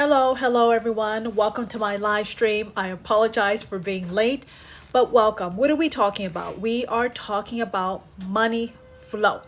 Hello everyone. Welcome to my live stream. I apologize for being late, but welcome. What are we talking about? We are talking about money flow.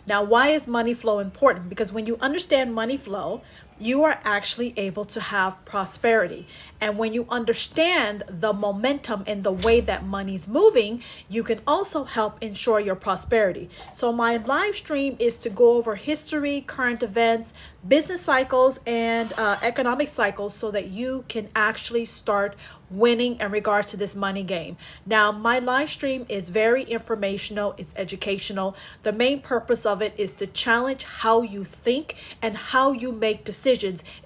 Now, why is money flow important? Because when you understand money flow, you are actually able to have prosperity. And when you understand the momentum and the way that money's moving, you can also help ensure your prosperity. So my live stream is to go over history, current events, business cycles, and economic cycles so that you can actually start winning in regards to this money game. Now, my live stream is very informational, it's educational. The main purpose of it is to challenge how you think and how you make decisions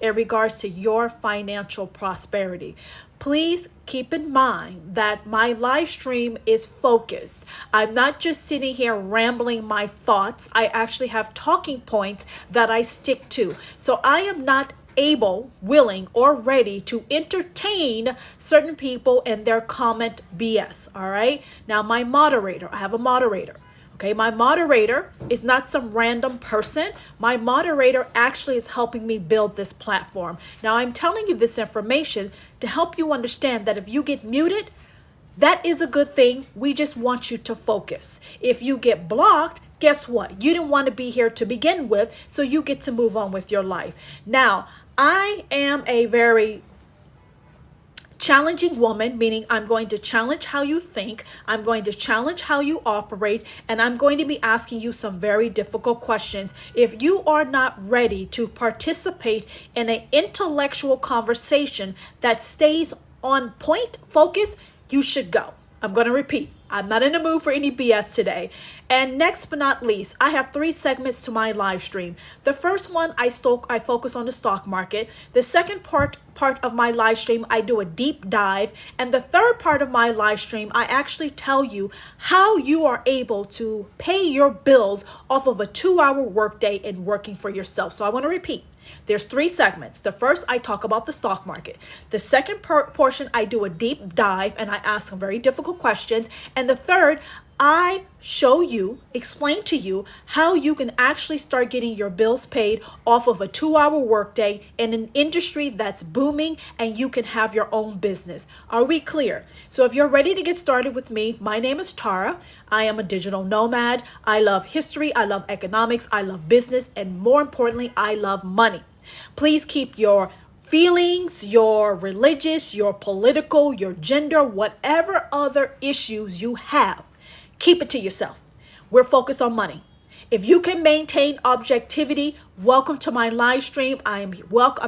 in regards to your financial prosperity. Please keep in mind that my live stream is focused. I'm not just sitting here rambling my thoughts. I actually have talking points that I stick to. So I am not able, willing, or ready to entertain certain people and their comment BS. All right. Now, my moderator, I have a moderator. Okay, my moderator is not some random person. My moderator actually is helping me build this platform. Now, I'm telling you this information to help you understand that if you get muted, that is a good thing. We just want you to focus. If you get blocked, guess what? You didn't want to be here to begin with, so you get to move on with your life. Now, I am a very challenging woman, meaning I'm going to challenge how you think, I'm going to challenge how you operate, and I'm going to be asking you some very difficult questions. If you are not ready to participate in an intellectual conversation that stays on point, focus, you should go. I'm going to repeat. I'm not in the mood for any BS today. And next but not least, I have 3 segments to my live stream. The first one, I focus on the stock market. The second part of my live stream, I do a deep dive. And the third part of my live stream, I actually tell you how you are able to pay your bills off of a 2-hour workday and working for yourself. So I want to repeat. There's 3 segments. The first, I talk about the stock market. The second portion, I do a deep dive and I ask some very difficult questions. And the third, I show you, explain to you how you can actually start getting your bills paid off of a 2-hour workday in an industry that's booming and you can have your own business. Are we clear? So if you're ready to get started with me, my name is Tara. I am a digital nomad. I love history. I love economics. I love business. And more importantly, I love money. Please keep your feelings, your religious, your political, your gender, whatever other issues you have, keep it to yourself. We're focused on money. If you can maintain objectivity, welcome to my live stream. I'm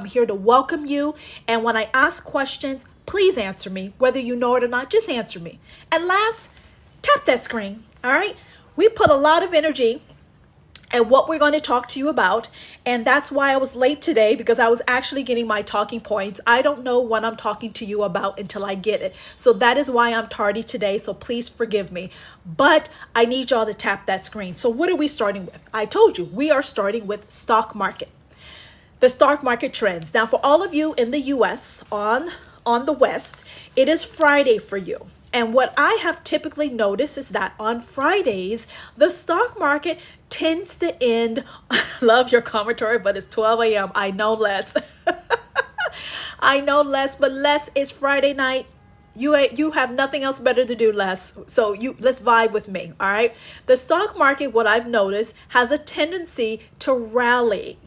here to welcome you. And when I ask questions, please answer me. Whether you know it or not, just answer me. And last, tap that screen. All right. We put a lot of energy and what we're going to talk to you about. And that's why I was late today, because I was actually getting my talking points. I don't know what I'm talking to you about until I get it. So that is why I'm tardy today. So please forgive me. But I need y'all to tap that screen. So what are we starting with? I told you we are starting with stock market. The stock market trends. Now, for all of you in the U.S. on the West, it is Friday for you. And what I have typically noticed is that on Fridays, the stock market tends to end. Love your commentary, but it's 12 a.m. I know less. I know less, but less is Friday night. You have nothing else better to do, Les. So let's vibe with me. All right. The stock market, what I've noticed, has a tendency to rally.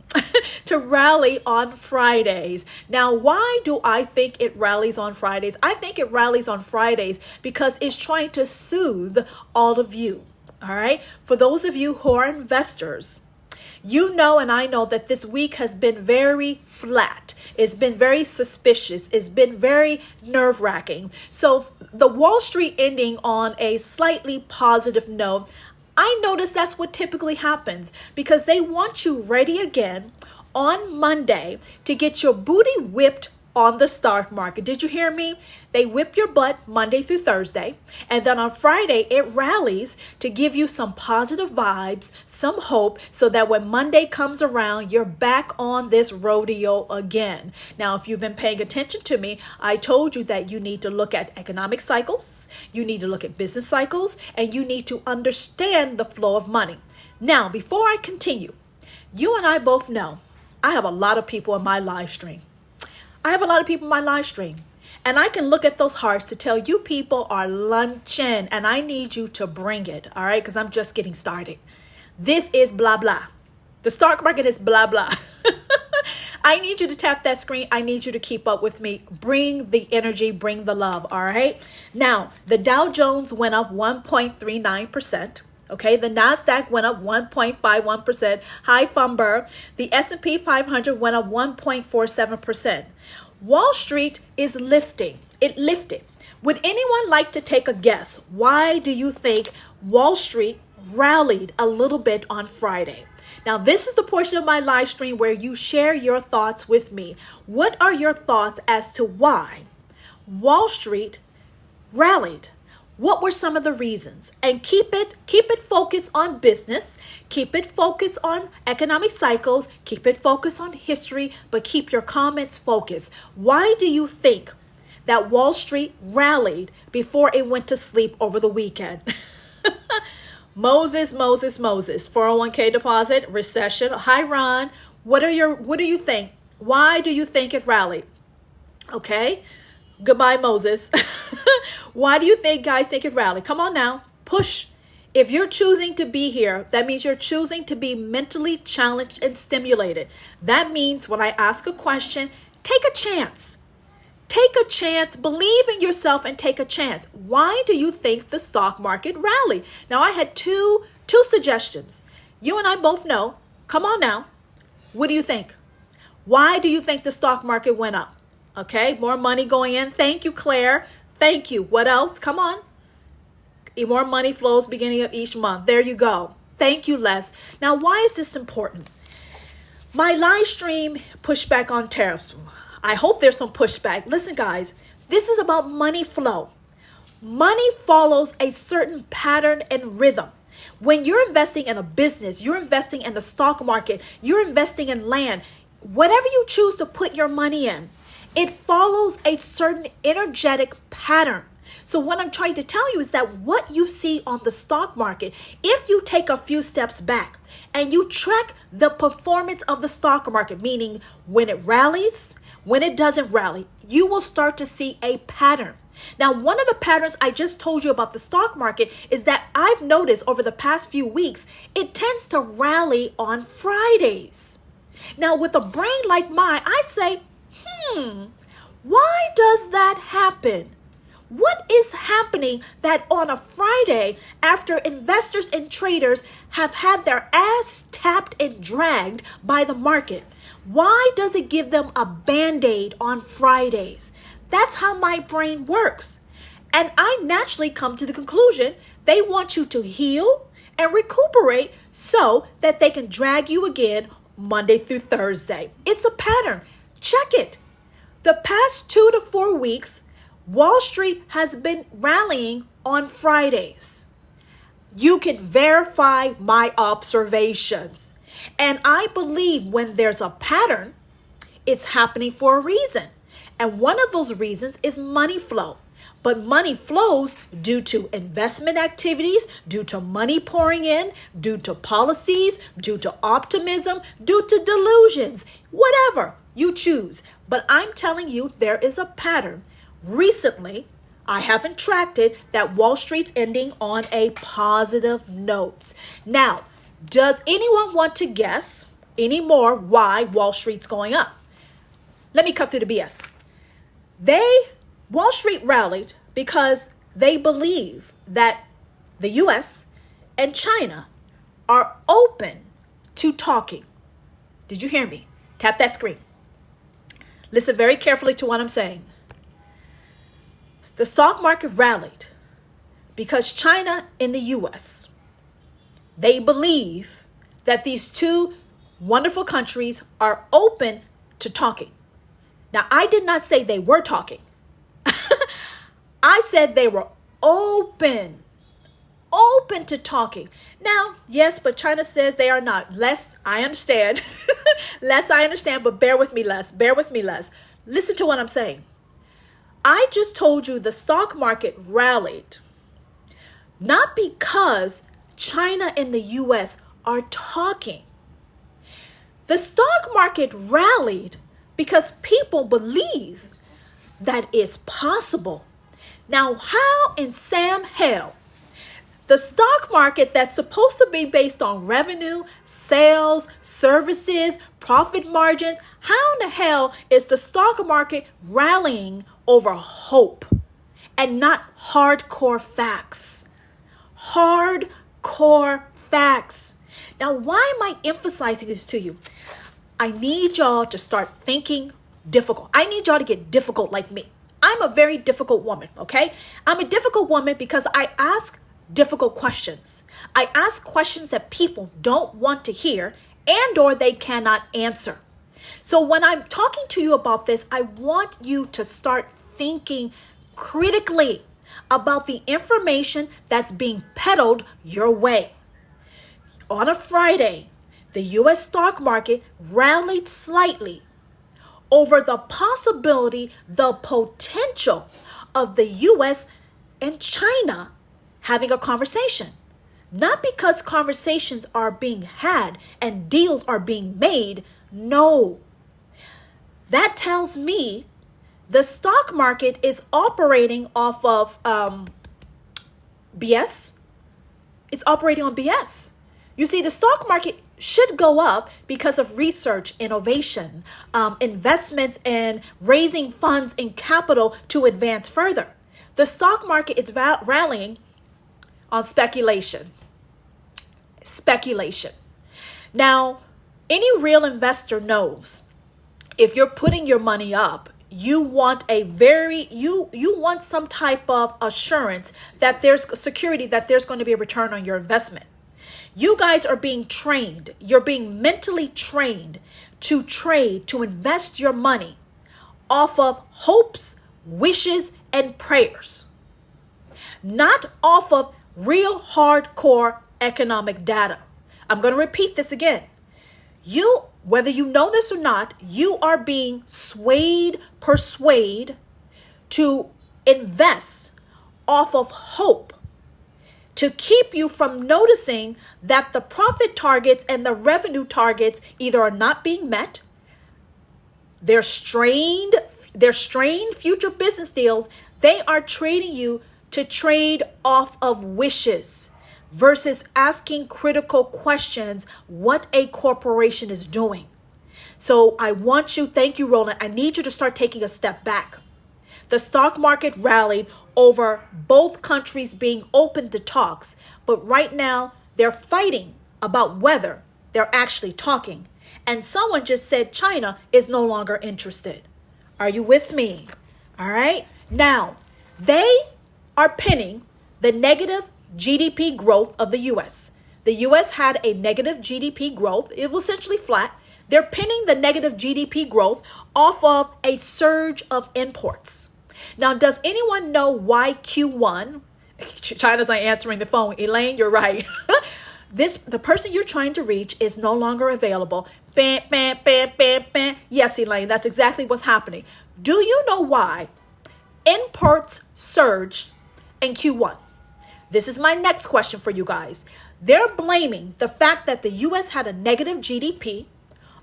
To rally on Fridays. Now, why do I think it rallies on Fridays? I think it rallies on Fridays because it's trying to soothe all of you. All right. For those of you who are investors, you know, and I know that this week has been very flat. It's been very suspicious. It's been very nerve-wracking. So the Wall Street ending on a slightly positive note, I notice that's what typically happens because they want you ready again on Monday to get your booty whipped on the stock market. Did you hear me? They whip your butt Monday through Thursday. And then on Friday, it rallies to give you some positive vibes, some hope, so that when Monday comes around, you're back on this rodeo again. Now, if you've been paying attention to me, I told you that you need to look at economic cycles, you need to look at business cycles, and you need to understand the flow of money. Now, before I continue, you and I both know I have a lot of people in my live stream. I have a lot of people in my live stream. And I can look at those hearts to tell you people are luncheon. And I need you to bring it. All right. Because I'm just getting started. This is blah, blah. The stock market is blah, blah. I need you to tap that screen. I need you to keep up with me. Bring the energy. Bring the love. All right. Now, the Dow Jones went up 1.39%. Okay, the NASDAQ went up 1.51%, high Fumber. The S&P 500 went up 1.47%. Wall Street is lifting. It lifted. Would anyone like to take a guess? Why do you think Wall Street rallied a little bit on Friday? Now, this is the portion of my live stream where you share your thoughts with me. What are your thoughts as to why Wall Street rallied? What were some of the reasons? And keep it focused on business, keep it focused on economic cycles, keep it focused on history, but keep your comments focused. Why do you think that Wall Street rallied before it went to sleep over the weekend? Moses, 401k deposit, recession. Hi, Ron. What do you think? Why do you think it rallied? Okay. Goodbye, Moses. Why do you think guys think it rallied? Come on now. Push. If you're choosing to be here, that means you're choosing to be mentally challenged and stimulated. That means when I ask a question, take a chance. Take a chance, believe in yourself and take a chance. Why do you think the stock market rallied? Now, I had two suggestions. You and I both know. Come on now. What do you think? Why do you think the stock market went up? Okay, more money going in. Thank you, Claire. Thank you. What else? Come on. More money flows beginning of each month. There you go. Thank you, Les. Now, why is this important? My live stream pushback on tariffs. I hope there's some pushback. Listen, guys, this is about money flow. Money follows a certain pattern and rhythm. When you're investing in a business, you're investing in the stock market, you're investing in land, whatever you choose to put your money in, it follows a certain energetic pattern. So what I'm trying to tell you is that what you see on the stock market, if you take a few steps back and you track the performance of the stock market, meaning when it rallies, when it doesn't rally, you will start to see a pattern. Now, one of the patterns I just told you about the stock market is that I've noticed over the past few weeks, it tends to rally on Fridays. Now, with a brain like mine, I say, why does that happen? What is happening that on a Friday, after investors and traders have had their ass tapped and dragged by the market, why does it give them a Band-Aid on Fridays? That's how my brain works. And I naturally come to the conclusion they want you to heal and recuperate so that they can drag you again Monday through Thursday. It's a pattern. Check it. The past 2 to 4 weeks, Wall Street has been rallying on Fridays. You can verify my observations. And I believe when there's a pattern, it's happening for a reason. And one of those reasons is money flow. But money flows due to investment activities, due to money pouring in, due to policies, due to optimism, due to delusions, whatever you choose. But I'm telling you, there is a pattern. Recently, I haven't tracked it, that Wall Street's ending on a positive note. Now, does anyone want to guess anymore why Wall Street's going up? Let me cut through the BS. Wall Street rallied because they believe that the U.S. and China are open to talking. Did you hear me? Tap that screen. Listen very carefully to what I'm saying. The stock market rallied because China and the U.S., they believe that these two wonderful countries are open to talking. Now, I did not say they were talking. I said they were open to talking. Now, yes, but China says they are not. Les, I understand. Les, I understand, but bear with me, Les. Bear with me, Les. Listen to what I'm saying. I just told you the stock market rallied, not because China and the U.S. are talking. The stock market rallied because people believe that it's possible. Now, how in Sam hell the stock market that's supposed to be based on revenue, sales, services, profit margins, how in the hell is the stock market rallying over hope and not hardcore facts? Hardcore facts. Now, why am I emphasizing this to you? I need y'all to start thinking difficult. I need y'all to get difficult like me. I'm a very difficult woman, okay? I'm a difficult woman because I ask difficult questions. I ask questions that people don't want to hear and or they cannot answer. So when I'm talking to you about this, I want you to start thinking critically about the information that's being peddled your way. On a Friday, the U.S. stock market rallied slightly over the possibility, the potential of the U.S. and China having a conversation. Not because conversations are being had and deals are being made. No. That tells me the stock market is operating off of BS. It's operating on BS. You see, the stock market should go up because of research, innovation, investments, and raising funds and capital to advance further. The stock market is rallying on speculation. Speculation. Now, any real investor knows if you're putting your money up, you want you want some type of assurance that there's security, that there's going to be a return on your investment. You guys are being trained. You're being mentally trained to trade, to invest your money off of hopes, wishes, and prayers, not off of real hardcore economic data. I'm going to repeat this again. You, whether you know this or not, you are being persuaded to invest off of hope, to keep you from noticing that the profit targets and the revenue targets either are not being met, they're strained future business deals. They are trading you to trade off of wishes versus asking critical questions what a corporation is doing. So I want you, thank you, Roland. I need you to start taking a step back. The stock market rallied over both countries being open to talks, but right now they're fighting about whether they're actually talking. And someone just said China is no longer interested. Are you with me? All right. Now, they are pinning the negative GDP growth of the U.S. The U.S. had a negative GDP growth. It was essentially flat. They're pinning the negative GDP growth off of a surge of imports. Now, does anyone know why Q1? China's not answering the phone. Elaine, you're right. The person you're trying to reach is no longer available. Bam, bam, bam, bam, bam. Yes, Elaine, that's exactly what's happening. Do you know why imports surge in Q1? This is my next question for you guys. They're blaming the fact that the U.S. had a negative GDP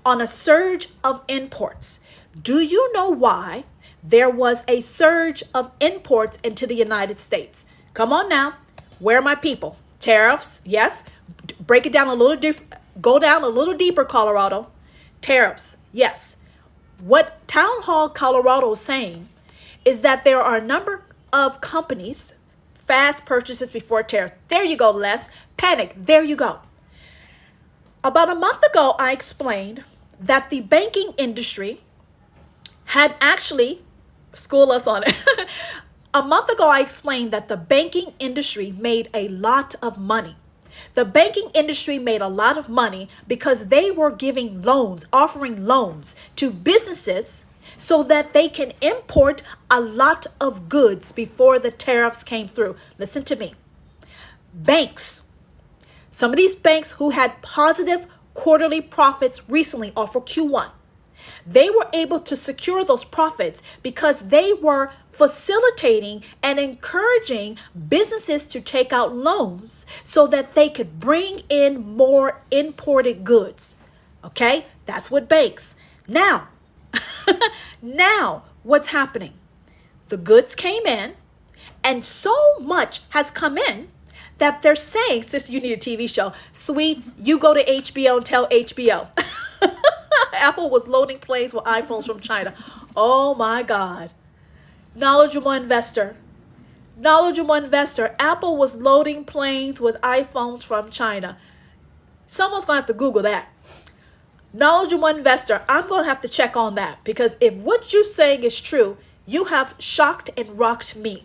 on a surge of imports. Do you know why there was a surge of imports into the United States? Come on now. Where are my people? Tariffs, yes. Break it down a little go down a little deeper, Colorado. Tariffs, yes. What Town Hall Colorado is saying is that there are a number of companies, fast purchases before tariffs. There you go, Les. Panic. There you go. About a month ago, I explained that the banking industry had actually, school us on it. A month ago, I explained that the banking industry made a lot of money. The banking industry made a lot of money because they were giving loans, offering loans to businesses so that they can import a lot of goods before the tariffs came through. Listen to me. Banks, some of these banks who had positive quarterly profits recently off of Q1, they were able to secure those profits because they were facilitating and encouraging businesses to take out loans so that they could bring in more imported goods. Okay, that's what banks. Now, Now, what's happening? The goods came in, and so much has come in that they're saying, sister, you need a TV show. Sweet, you go to HBO and tell HBO. Apple was loading planes with iPhones from China. Oh my God. Knowledgeable investor. Apple was loading planes with iPhones from China. Someone's going to have to Google that. Knowledgeable investor, I'm going to have to check on that, because if what you're saying is true, you have shocked and rocked me.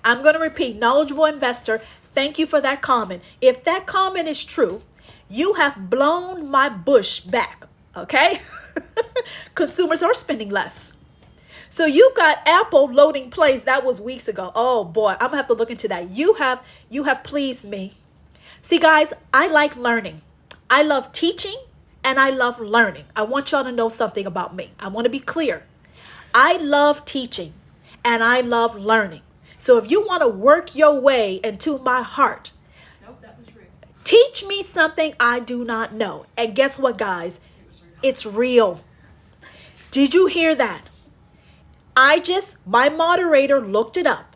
I'm going to repeat, knowledgeable investor, thank you for that comment. If that comment is true, you have blown my bush back, okay? Consumers are spending less. So you got Apple loading planes. That was weeks ago. Oh boy, I'm gonna have to look into that. You have pleased me. See guys, I like learning. I love teaching and I love learning. I want y'all to know something about me. I want to be clear. I love teaching and I love learning. So if you want to work your way into my heart, nope, that was real. Teach me something I do not know. And guess what, guys? It's real. Did you hear that? My moderator looked it up.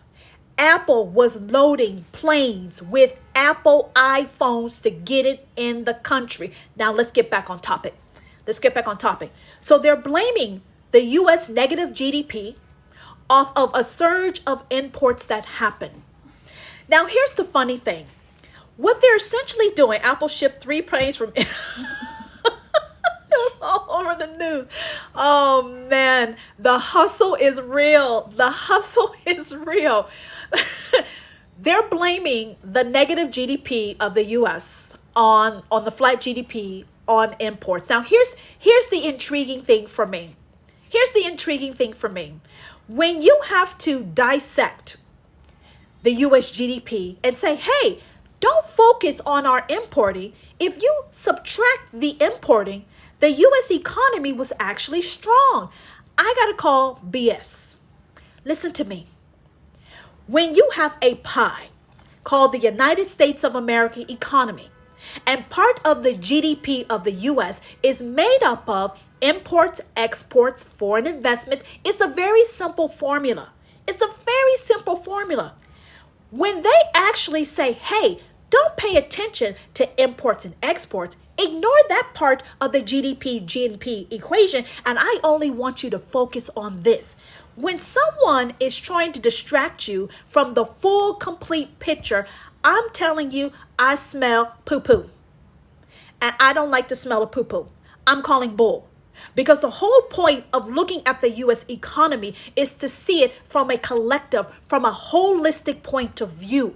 Apple was loading planes with Apple iPhones to get it in the country. Now let's get back on topic. So they're blaming the U.S. negative GDP off of a surge of imports that happened. Now here's the funny thing. What they're essentially doing, Apple shipped 3 planes from It was all over the news. Oh man, the hustle is real. They're blaming the negative GDP of the US on the flat GDP on imports. Now here's the intriguing thing for me. When you have to dissect the US GDP and say, hey, don't focus on our importing. If you subtract the importing, the U.S. economy was actually strong. I got to call BS. Listen to me. When you have a pie called the United States of America economy, and part of the GDP of the U.S. is made up of imports, exports, foreign investment, it's a very simple formula. When they actually say, hey, don't pay attention to imports and exports, ignore that part of the GNP equation, and I only want you to focus on this. When someone is trying to distract you from the full, complete picture, I'm telling you, I smell poo-poo. And I don't like the smell of poo-poo. I'm calling bull. Because the whole point of looking at the U.S. economy is to see it from a collective, from a holistic point of view.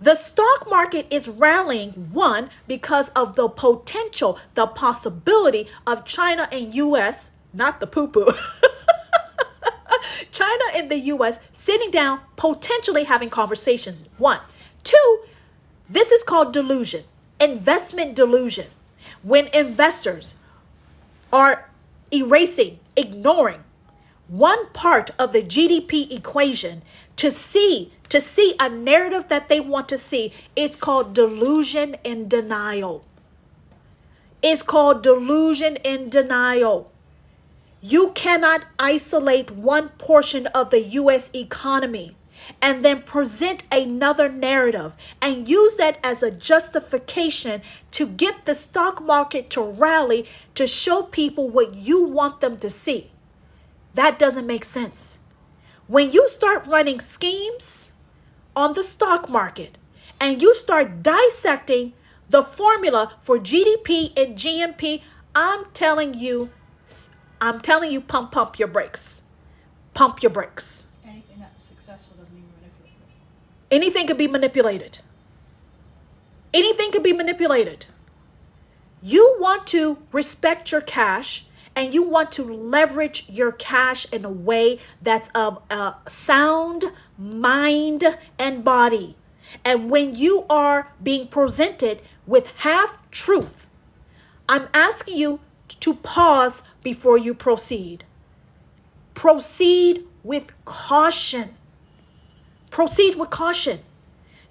The stock market is rallying, one, because of the potential, the possibility of China and U.S., not the poo-poo, China and the U.S. sitting down, potentially having conversations, one. Two, this is called delusion, investment delusion. When investors are ignoring one part of the GDP equation to see a narrative that they want to see, it's called delusion and denial. You cannot isolate one portion of the U.S. economy and then present another narrative and use that as a justification to get the stock market to rally to show people what you want them to see. That doesn't make sense. When you start running schemes on the stock market and you start dissecting the formula for GDP and GNP, I'm telling you, pump your brakes. Pump your brakes. Anything that was successful doesn't even manipulate it. Anything could be manipulated. Anything could be manipulated. You want to respect your cash and you want to leverage your cash in a way that's of a sound mind and body. And when you are being presented with half truth, I'm asking you to pause before you proceed. Proceed with caution. Proceed with caution.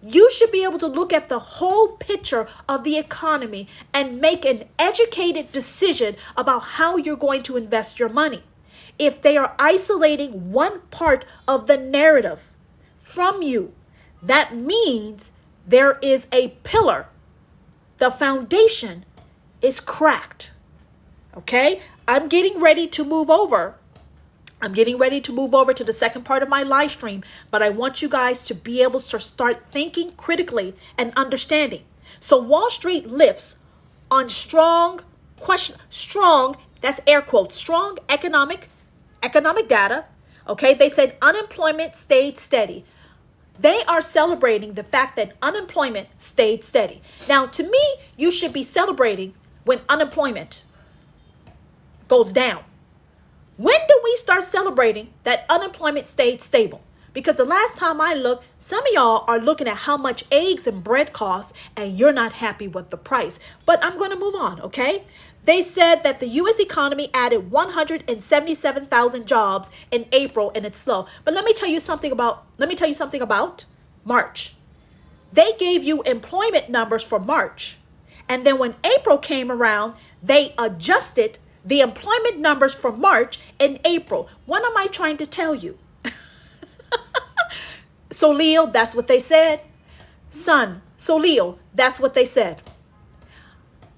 You should be able to look at the whole picture of the economy and make an educated decision about how you're going to invest your money. if they are isolating one part of the narrative from you, that means there is a pillar. The foundation is cracked. Okay? I'm getting ready to move over. To the second part of my live stream, but I want you guys to be able to start thinking critically and understanding. So Wall Street lifts on strong, that's air quotes, strong economic data. Okay, they said unemployment stayed steady. They are celebrating the fact that unemployment stayed steady. Now, to me, you should be celebrating when unemployment goes down. When do we start celebrating that unemployment stayed stable? Because the last time I looked, some of y'all are looking at how much eggs and bread cost and you're not happy with the price. But I'm going to move on, okay? They said that the U.S. economy added 177,000 jobs in April and it's slow. But let me tell you something about March. They gave you employment numbers for March. And then when April came around, they adjusted the employment numbers for March and April. What am I trying to tell you? So Leo, that's what they said. Son, so Leo, that's what they said.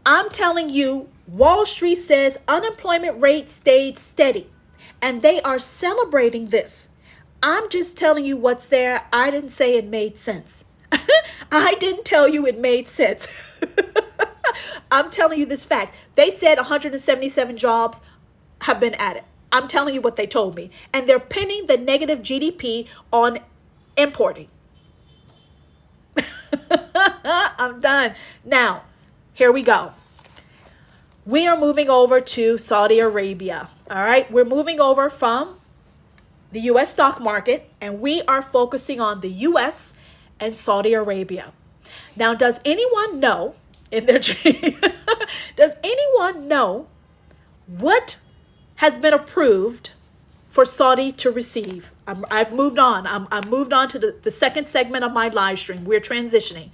I'm telling you, Wall Street says unemployment rate stayed steady. And they are celebrating this. I'm just telling you what's there. I didn't say it made sense. I didn't tell you it made sense. I'm telling you this fact. They said 177 jobs have been added. I'm telling you what they told me. And they're pinning the negative GDP on importing. I'm done. Now, here we go. We are moving over to Saudi Arabia. All right. We're moving over from the U.S. stock market and we are focusing on the U.S. and Saudi Arabia. Now, does anyone know does anyone know what has been approved for Saudi to receive? I've moved on. I'm moved on to the second segment of my live stream. We're transitioning.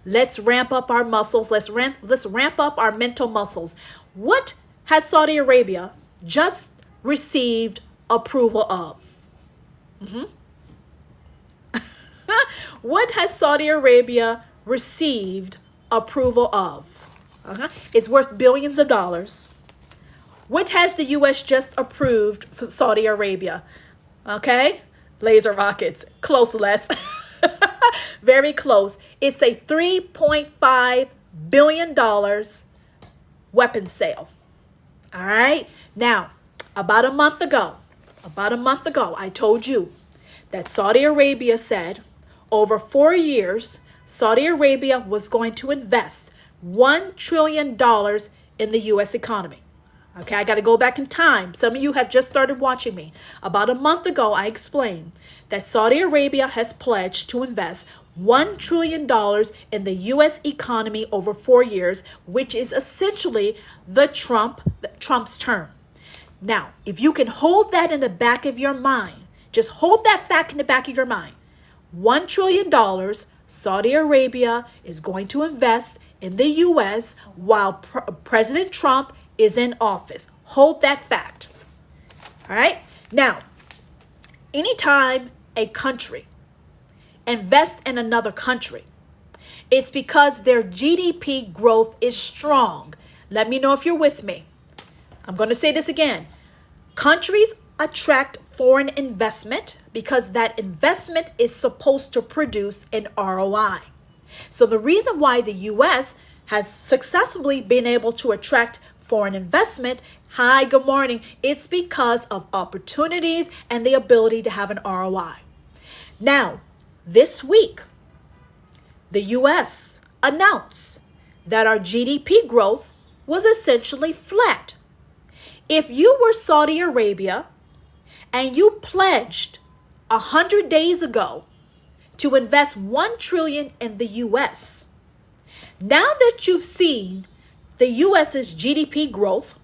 Let's ramp up our muscles. Let's ramp up our mental muscles. What has Saudi Arabia just received approval of? What has Saudi Arabia received approval of? It's worth billions of dollars. What has the U.S. just approved for Saudi Arabia? Okay, laser rockets. Close, Les. Very close. It's a $3.5 billion weapons sale. All right. Now, about a month ago, I told you that Saudi Arabia said over 4 years, Saudi Arabia was going to invest $1 trillion in the U.S. economy. Okay, I got to go back in time. Some of you have just started watching me. About a month ago, I explained that Saudi Arabia has pledged to invest $1 trillion in the U.S. economy over 4 years, which is essentially Trump's term. Now, if you can hold that in the back of your mind, just hold that fact in the back of your mind. $1 trillion Saudi Arabia is going to invest in the U.S. while President Trump is in office. Hold that fact. All right. Now, anytime a country invests in another country, it's because their GDP growth is strong. Let me know if you're with me. I'm going to say this again. Countries attract foreign investment because that investment is supposed to produce an ROI. So the reason why the U.S. has successfully been able to attract foreign investment, hi, good morning, it's because of opportunities and the ability to have an ROI. Now, this week, the U.S. announced that our GDP growth was essentially flat. If you were Saudi Arabia and you pledged 100 days ago to invest $1 trillion in the U.S., now that you've seen the U.S.'s GDP growth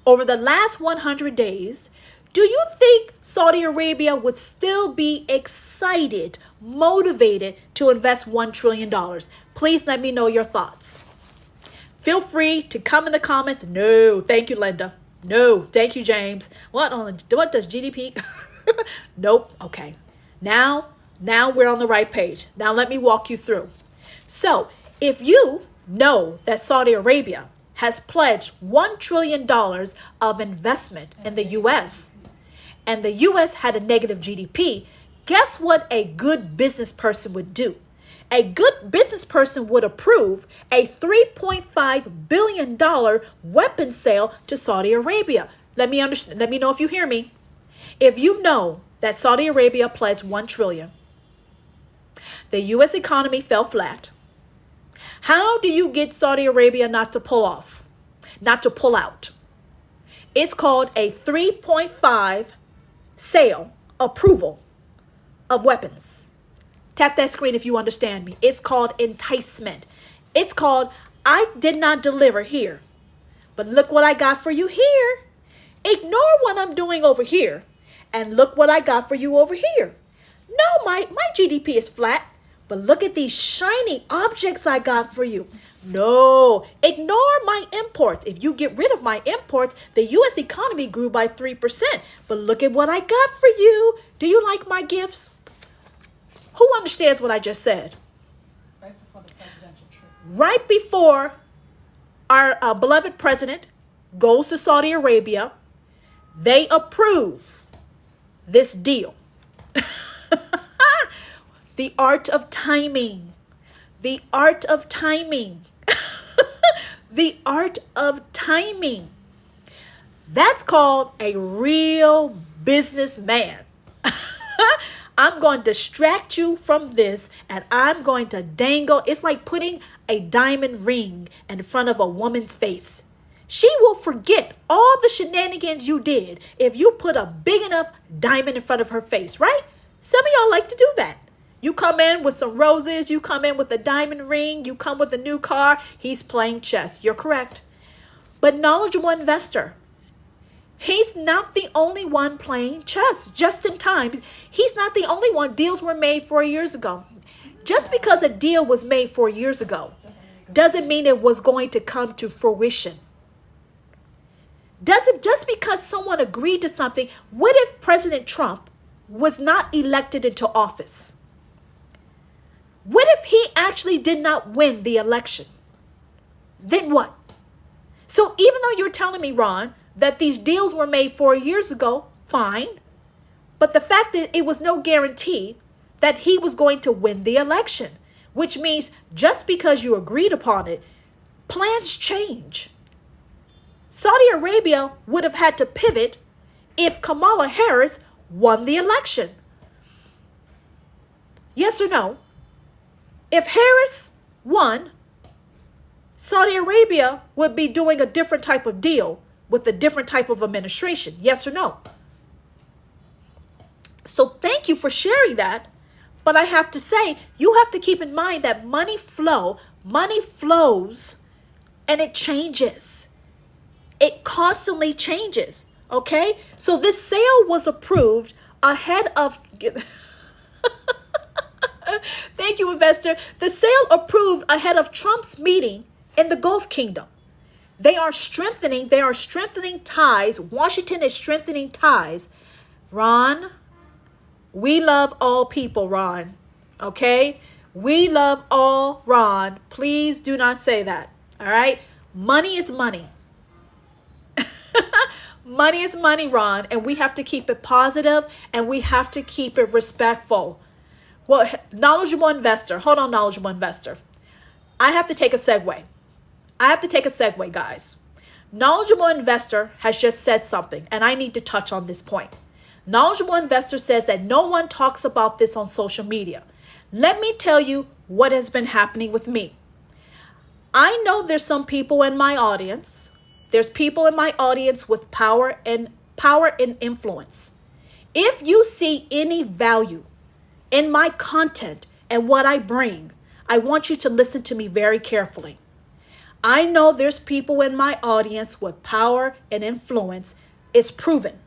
over the last 100 days, do you think Saudi Arabia would still be excited, motivated to invest $1 trillion? Please let me know your thoughts. Feel free to come in the comments. No, thank you, Linda. No, thank you, James. What does GDP? Nope. Okay. Now we're on the right page. Now let me walk you through. So, if you know that Saudi Arabia has pledged $1 trillion of investment in the US, and the US had a negative GDP, guess what a good business person would do? A good business person would approve a $3.5 billion weapon sale to Saudi Arabia. Let me know if you hear me. If you know that Saudi Arabia pledged $1 trillion, the US economy fell flat. How do you get Saudi Arabia not to pull out? It's called a 3.5 sale approval of weapons. Tap that screen if you understand me. It's called enticement. It's called, I did not deliver here, but look what I got for you here. Ignore what I'm doing over here, and look what I got for you over here. No, my GDP is flat, but look at these shiny objects I got for you. No, ignore my imports. If you get rid of my imports, the U.S. economy grew by 3%. But look at what I got for you. Do you like my gifts? Who understands what I just said? Right before the presidential trip. Right before our beloved president goes to Saudi Arabia, they approve this deal. The art of timing. The art of timing. The art of timing. That's called a real businessman. I'm going to distract you from this, and I'm going to dangle. It's like putting a diamond ring in front of a woman's face. She will forget all the shenanigans you did if you put a big enough diamond in front of her face, right? Some of y'all like to do that. You come in with some roses, you come in with a diamond ring, you come with a new car. He's playing chess. You're correct. But knowledgeable investor, he's not the only one playing chess just in time. He's not the only one. Deals were made 4 years ago. Just because a deal was made 4 years ago doesn't mean it was going to come to fruition. Just because someone agreed to something, what if President Trump was not elected into office? What if he actually did not win the election? Then what? So even though you're telling me, Ron, that these deals were made 4 years ago, fine. But the fact that it was no guarantee that he was going to win the election, which means just because you agreed upon it, plans change. Saudi Arabia would have had to pivot if Kamala Harris won the election. Yes or no? If Harris won, Saudi Arabia would be doing a different type of deal with a different type of administration. Yes or no? So thank you for sharing that. But I have to say, you have to keep in mind that money flows, and it changes. It constantly changes. Okay? So this sale was approved ahead of... Thank you, investor. The sale approved ahead of Trump's meeting in the Gulf Kingdom. They are strengthening ties. Washington is strengthening ties. Ron, we love all people, Ron. Okay? We love all, Ron. Please do not say that. All right? Money is money. Money is money, Ron. And we have to keep it positive, and we have to keep it respectful. Well, knowledgeable investor. Hold on, knowledgeable investor. I have to take a segue. Guys. Knowledgeable investor has just said something, and I need to touch on this point. Knowledgeable investor says that no one talks about this on social media. Let me tell you what has been happening with me. I know there's some people in my audience. There's people in my audience with power and influence. If you see any value in my content and what I bring, I want you to listen to me very carefully. I know there's people in my audience with power and influence. It's proven.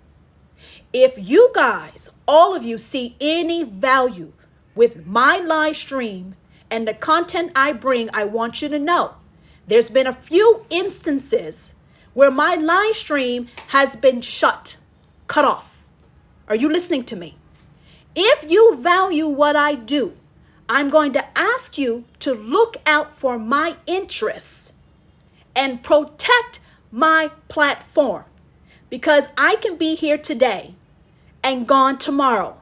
If you guys, all of you, see any value with my live stream and the content I bring, I want you to know there's been a few instances where my live stream has been cut off. Are you listening to me? If you value what I do, I'm going to ask you to look out for my interests and protect my platform, because I can be here today and gone tomorrow.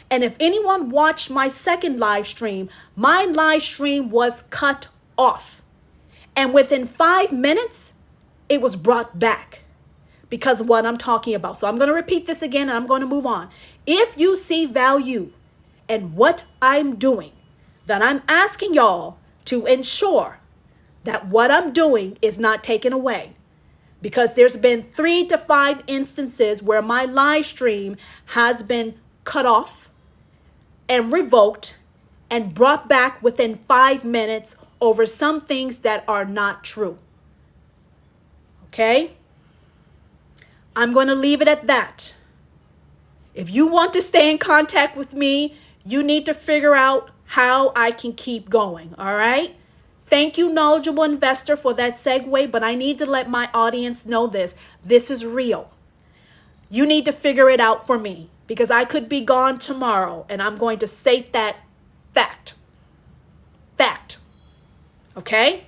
And if anyone watched my second live stream, my live stream was cut off. And within 5 minutes, it was brought back because of what I'm talking about. So I'm going to repeat this again and I'm going to move on. If you see value in what I'm doing, then I'm asking y'all to ensure that what I'm doing is not taken away. Because there's been 3 to 5 instances where my live stream has been cut off and revoked and brought back within 5 minutes over some things that are not true. Okay? I'm going to leave it at that. If you want to stay in contact with me, you need to figure out how I can keep going. All right? Thank you, knowledgeable investor, for that segue, but I need to let my audience know this. This is real. You need to figure it out for me, because I could be gone tomorrow, and I'm going to state that fact. Fact. Okay?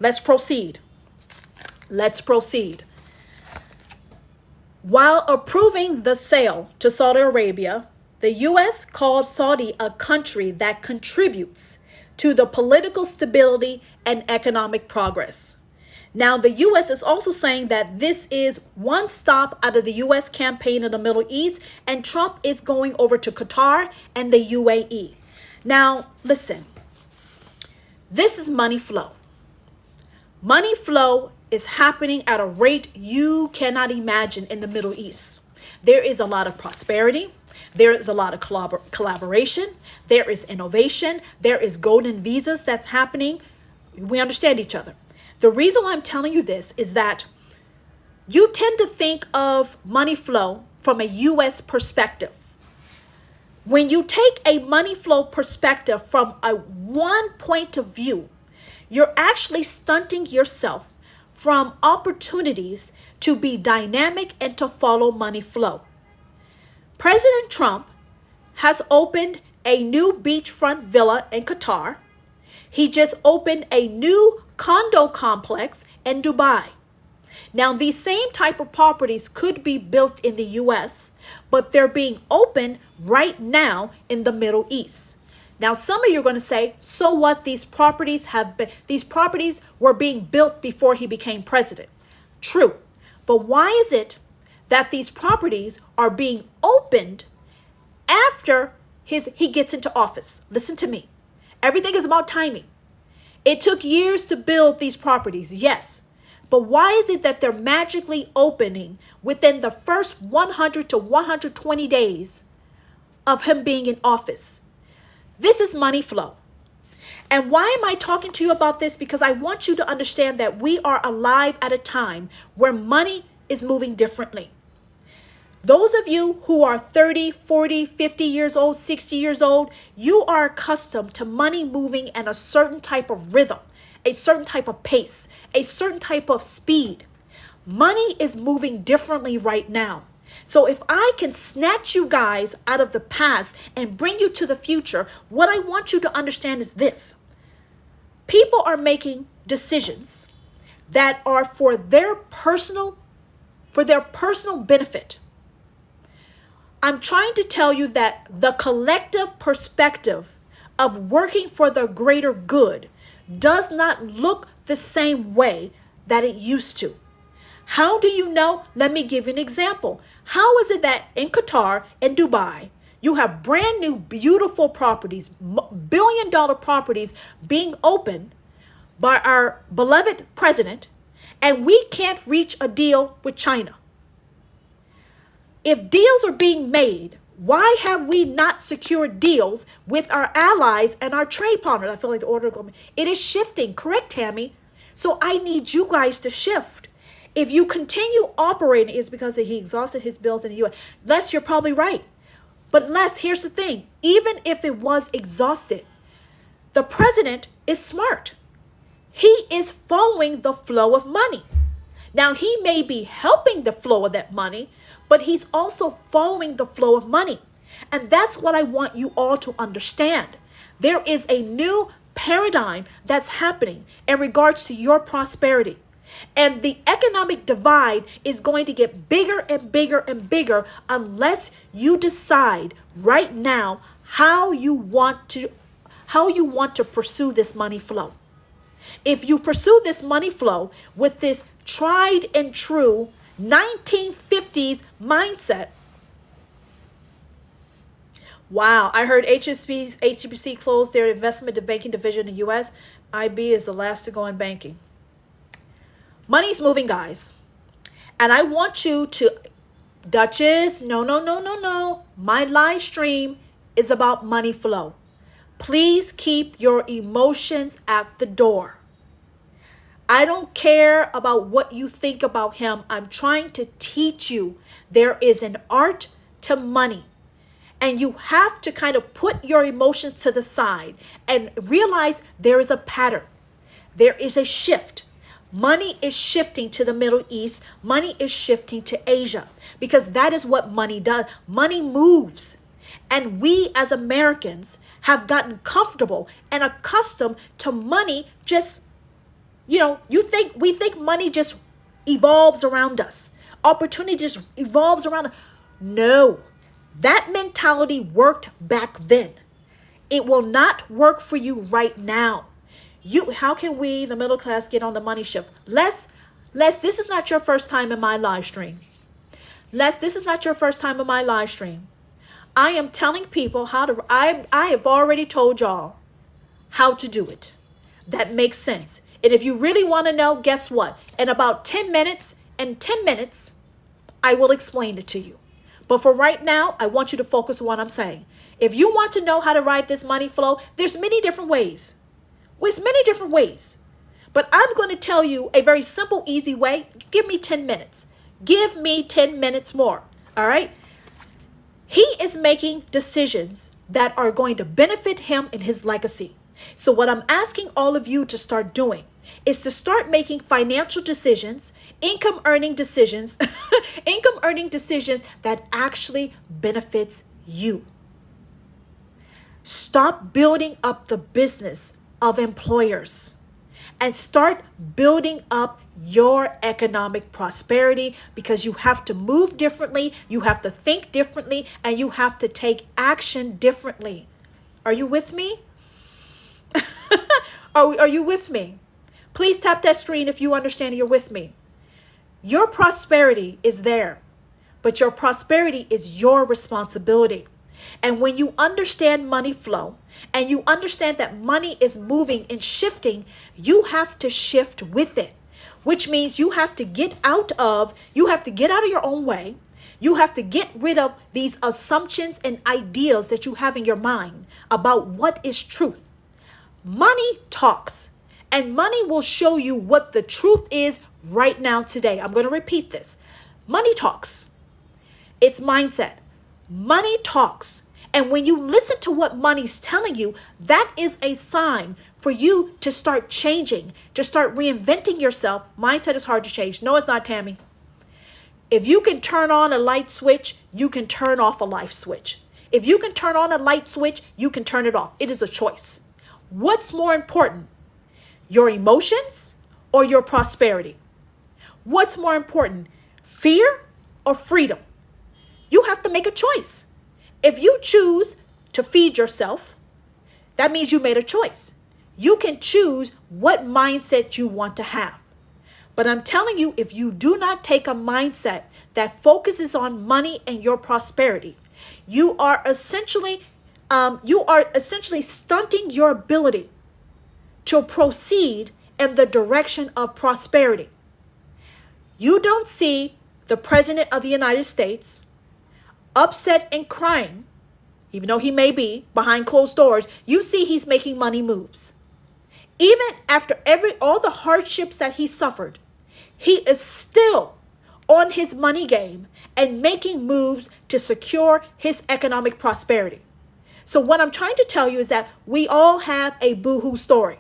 Let's proceed. Let's proceed. While approving the sale to Saudi Arabia, the U.S. called Saudi a country that contributes to the political stability and economic progress. Now, the U.S. is also saying that this is one stop out of the U.S. campaign in the Middle East, and Trump is going over to Qatar and the UAE. Now, listen, this is money flow. Money flow is happening at a rate you cannot imagine in the Middle East. There is a lot of prosperity. There is a lot of collaboration. There is innovation. There is golden visas that's happening. We understand each other. The reason why I'm telling you this is that you tend to think of money flow from a U.S. perspective. When you take a money flow perspective from a one point of view, you're actually stunting yourself from opportunities to be dynamic and to follow money flow. President Trump has opened a new beachfront villa in Qatar. He just opened a new condo complex in Dubai. Now, these same type of properties could be built in the U.S., but they're being opened right now in the Middle East. Now, some of you are going to say, so what? These properties were being built before he became president. True. But why is it that these properties are being opened after he gets into office? Listen to me. Everything is about timing. It took years to build these properties, yes. But why is it that they're magically opening within the first 100 to 120 days of him being in office? This is money flow. And why am I talking to you about this? Because I want you to understand that we are alive at a time where money is moving differently. Those of you who are 30, 40, 50 years old, 60 years old, you are accustomed to money moving in a certain type of rhythm, a certain type of pace, a certain type of speed. Money is moving differently right now. So if I can snatch you guys out of the past and bring you to the future, what I want you to understand is this. People are making decisions that are for their personal benefit. I'm trying to tell you that the collective perspective of working for the greater good does not look the same way that it used to. How do you know? Let me give you an example. How is it that in Qatar and Dubai, you have brand new, beautiful properties, billion-dollar properties being opened by our beloved president, and we can't reach a deal with China? If deals are being made, why have we not secured deals with our allies and our trade partners? I feel like the order of it is shifting, correct, Tammy? So I need you guys to shift. If you continue operating, it's because he exhausted his bills in the U.S. Les, you're probably right. But Les, here's the thing. Even if it was exhausted, the president is smart. He is following the flow of money. Now, he may be helping the flow of that money, but he's also following the flow of money. And that's what I want you all to understand. There is a new paradigm that's happening in regards to your prosperity. And the economic divide is going to get bigger and bigger and bigger unless you decide right now how you want to pursue this money flow. If you pursue this money flow with this tried and true 1950s mindset. Wow, I heard HSBC closed their investment banking division in the U.S. IB is the last to go in banking. Money's moving, guys. And I want you to, Duchess, no. My live stream is about money flow. Please keep your emotions at the door. I don't care about what you think about him. I'm trying to teach you there is an art to money. And you have to kind of put your emotions to the side and realize there is a pattern. There is a shift. Money is shifting to the Middle East. Money is shifting to Asia because that is what money does. Money moves. And we as Americans have gotten comfortable and accustomed to money just, we think money just evolves around us. Opportunity just evolves around us. No, that mentality worked back then. It will not work for you right now. How can we, the middle class, get on the money shift? Les, this is not your first time in my live stream. Les, this is not your first time in my live stream. I am telling people how to, I have already told y'all how to do it. That makes sense. And if you really want to know, guess what? In about 10 minutes, I will explain it to you. But for right now, I want you to focus on what I'm saying. If you want to know how to ride this money flow, there's many different ways. There's many different ways. But I'm going to tell you a very simple, easy way. Give me 10 minutes. Give me 10 minutes more. All right? He is making decisions that are going to benefit him and his legacy. So what I'm asking all of you to start doing is to start making financial decisions, income earning decisions that actually benefits you. Stop building up the business of employers and start building up your economic prosperity because you have to move differently, you have to think differently, and you have to take action differently. Are you with me? Are you with me? Please tap that screen if you understand you're with me. Your prosperity is there, but your prosperity is your responsibility. And when you understand money flow and you understand that money is moving and shifting, you have to shift with it, which means you have to get out of your own way. You have to get rid of these assumptions and ideas that you have in your mind about what is truth. Money talks, and money will show you what the truth is right now today. I'm going to repeat this. Money talks. It's mindset. Money talks. And when you listen to what money's telling you, that is a sign for you to start changing, to start reinventing yourself. Mindset is hard to change. No, it's not, Tammy. If you can turn on a light switch, you can turn off a light switch. If you can turn on a light switch, you can turn it off. It is a choice. What's more important? Your emotions or your prosperity? What's more important? Fear or freedom? You have to make a choice. If you choose to feed yourself, that means you made a choice. You can choose what mindset you want to have. But I'm telling you, if you do not take a mindset that focuses on money and your prosperity, you are essentially stunting your ability to proceed in the direction of prosperity. You don't see the President of the United States upset and crying, even though he may be behind closed doors. You see he's making money moves. Even after all the hardships that he suffered, he is still on his money game and making moves to secure his economic prosperity. So what I'm trying to tell you is that we all have a boohoo story.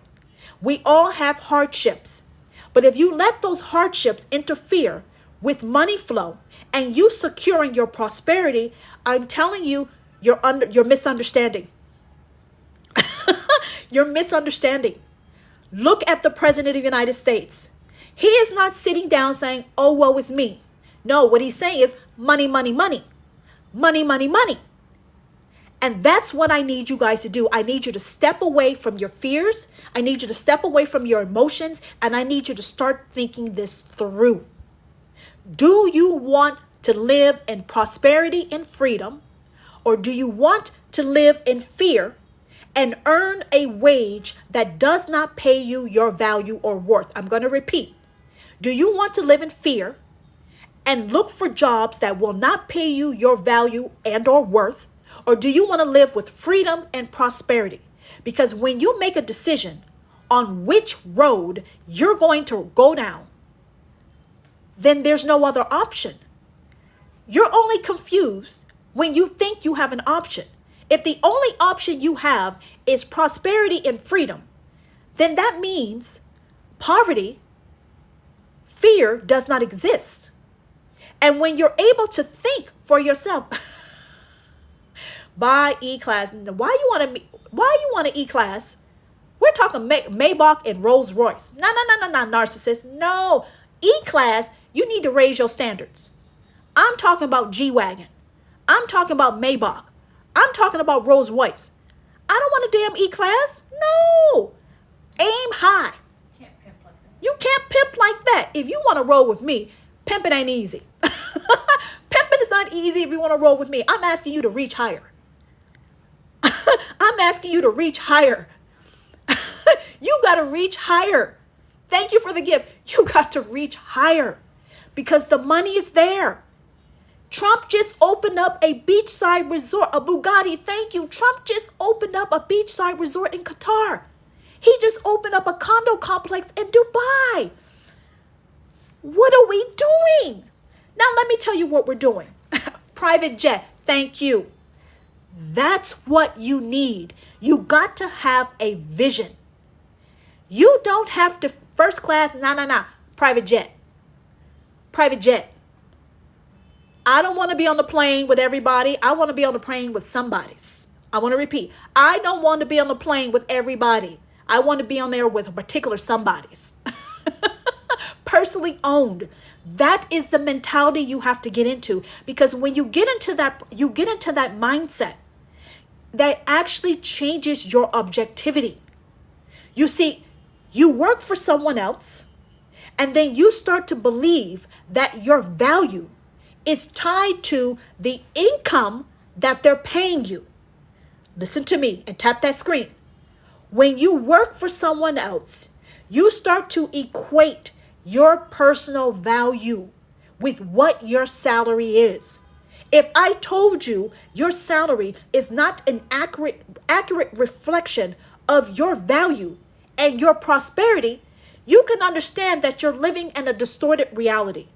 We all have hardships, But if you let those hardships interfere with money flow and you securing your prosperity, I'm telling you, you're misunderstanding. You're misunderstanding. Look at the President of the United States. He is not sitting down saying, oh, woe is me. No, what he's saying is money, money, money, money, money, money. And that's what I need you guys to do. I need you to step away from your fears. I need you to step away from your emotions. And I need you to start thinking this through. Do you want to live in prosperity and freedom? Or do you want to live in fear and earn a wage that does not pay you your value or worth? I'm going to repeat. Do you want to live in fear and look for jobs that will not pay you your value and or worth? Or do you want to live with freedom and prosperity? Because when you make a decision on which road you're going to go down, then there's no other option. You're only confused when you think you have an option. If the only option you have is prosperity and freedom, then that means poverty, fear does not exist. And when you're able to think for yourself, buy E-Class. Why you want an E-Class? We're talking Maybach and Rolls Royce. No, narcissist. No, E-Class, you need to raise your standards. I'm talking about G-Wagon. I'm talking about Maybach. I'm talking about Rolls Royce. I don't want a damn E-Class. No. Aim high. Can't pimp like that. You can't pimp like that. If you want to roll with me, pimping ain't easy. Pimping is not easy if you want to roll with me. I'm asking you to reach higher. I'm asking you to reach higher. You got to reach higher. Thank you for the gift. You got to reach higher because the money is there. Trump just opened up a beachside resort, a Bugatti. Thank you. Trump just opened up a beachside resort in Qatar. He just opened up a condo complex in Dubai. What are we doing? Now, let me tell you what we're doing. Private jet. Thank you. That's what you need. You got to have a vision. You don't have to first class. No. Private jet. Private jet. I don't want to be on the plane with everybody. I want to be on the plane with somebody's. I want to repeat. I don't want to be on the plane with everybody. I want to be on there with a particular somebody's. Personally owned. That is the mentality you have to get into, because when you get into that mindset, that actually changes your objectivity. You see, you work for someone else, and then you start to believe that your value is tied to the income that they're paying you. Listen to me and tap that screen. When you work for someone else, you start to equate your personal value with what your salary is. If I told you your salary is not an accurate reflection of your value and your prosperity, you can understand that you're living in a distorted reality.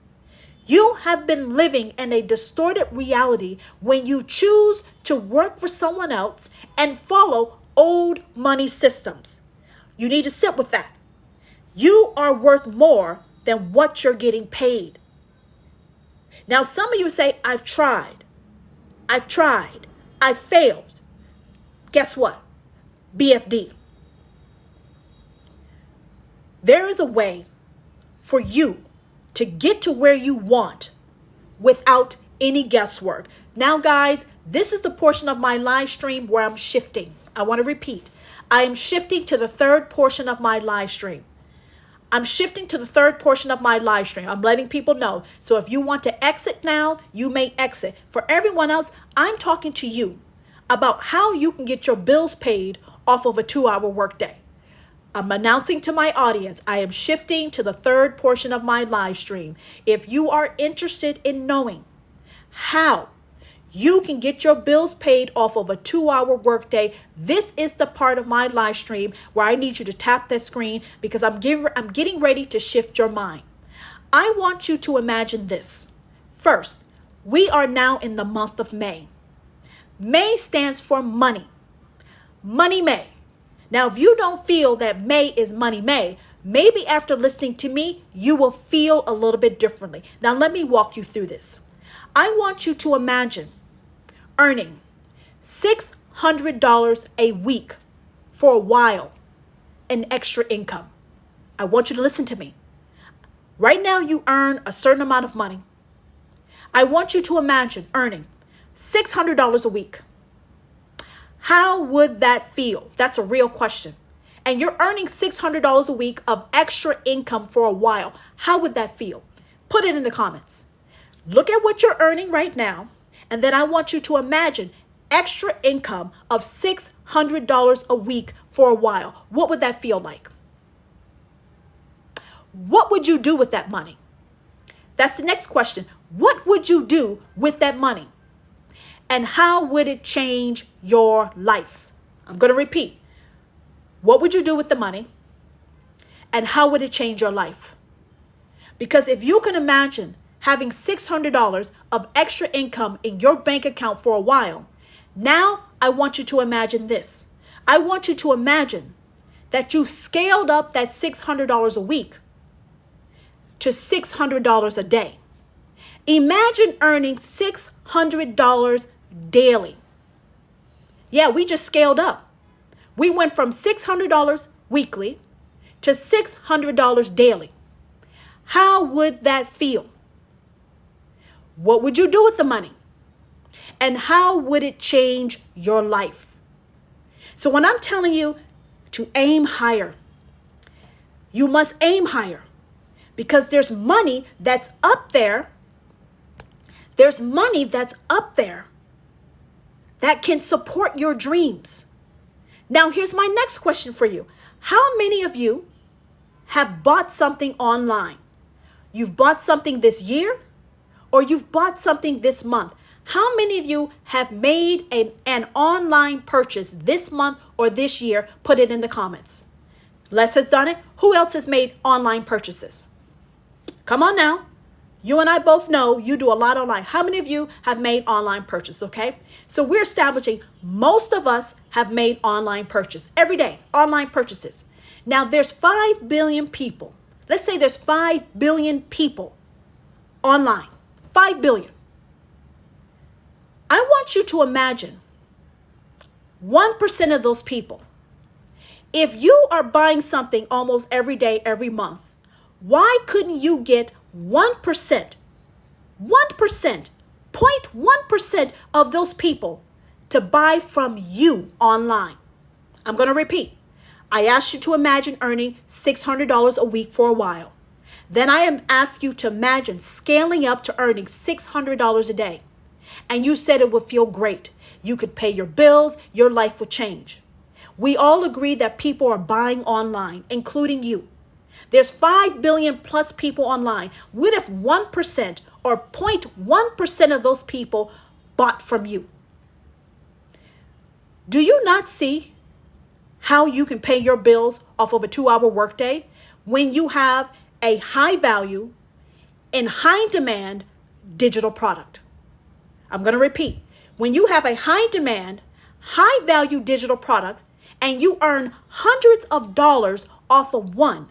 You have been living in a distorted reality when you choose to work for someone else and follow old money systems. You need to sit with that. You are worth more than what you're getting paid. Now, some of you say, I've tried, I've failed. Guess what? BFD. There is a way for you to get to where you want without any guesswork. Now, guys, this is the portion of my live stream where I'm shifting. I want to repeat. I am shifting to the third portion of my live stream. I'm shifting to the third portion of my live stream. I'm letting people know. So if you want to exit now, you may exit. For everyone else, I'm talking to you about how you can get your bills paid off of a 2-hour workday. I'm announcing to my audience, I am shifting to the third portion of my live stream. If you are interested in knowing how you can get your bills paid off of a 2-hour workday, this is the part of my live stream where I need you to tap that screen, because I'm getting ready to shift your mind. I want you to imagine this. First, we are now in the month of May. May stands for money. Money May. Now, if you don't feel that May is Money May, maybe after listening to me, you will feel a little bit differently. Now, let me walk you through this. I want you to imagine earning $600 a week for a while in extra income. I want you to listen to me. Right now, you earn a certain amount of money. I want you to imagine earning $600 a week. How would that feel? That's a real question. And you're earning $600 a week of extra income for a while. How would that feel? Put it in the comments. Look at what you're earning right now. And then I want you to imagine extra income of $600 a week for a while. What would that feel like? What would you do with that money? That's the next question. What would you do with that money? And how would it change your life? I'm going to repeat. What would you do with the money? And how would it change your life? Because if you can imagine having $600 of extra income in your bank account for a while, now I want you to imagine this. I want you to imagine that you've scaled up that $600 a week to $600 a day. Imagine earning $600 daily. Yeah, we just scaled up. We went from $600 weekly to $600 daily. How would that feel? What would you do with the money? And how would it change your life? So when I'm telling you to aim higher, you must aim higher because there's money that's up there. There's money that's up there that can support your dreams. Now, here's my next question for you. How many of you have bought something online? You've bought something this year or you've bought something this month. How many of you have made an online purchase this month or this year? Put it in the comments. Les has done it. Who else has made online purchases? Come on now. You and I both know you do a lot online. How many of you have made online purchase, okay? So we're establishing most of us have made online purchase every day, online purchases. Now there's 5 billion people. Let's say there's 5 billion people online, 5 billion. I want you to imagine 1% of those people. If you are buying something almost every day, every month, why couldn't you get 1%, 0.1% of those people to buy from you online? I'm going to repeat. I asked you to imagine earning $600 a week for a while. Then I am asked you to imagine scaling up to earning $600 a day. And you said it would feel great. You could pay your bills, your life would change. We all agree that people are buying online, including you. There's 5 billion plus people online. What if 1% or 0.1% of those people bought from you? Do you not see how you can pay your bills off of a 2-hour workday when you have a high value and high demand digital product? I'm going to repeat. When you have a high demand, high value digital product and you earn hundreds of dollars off of one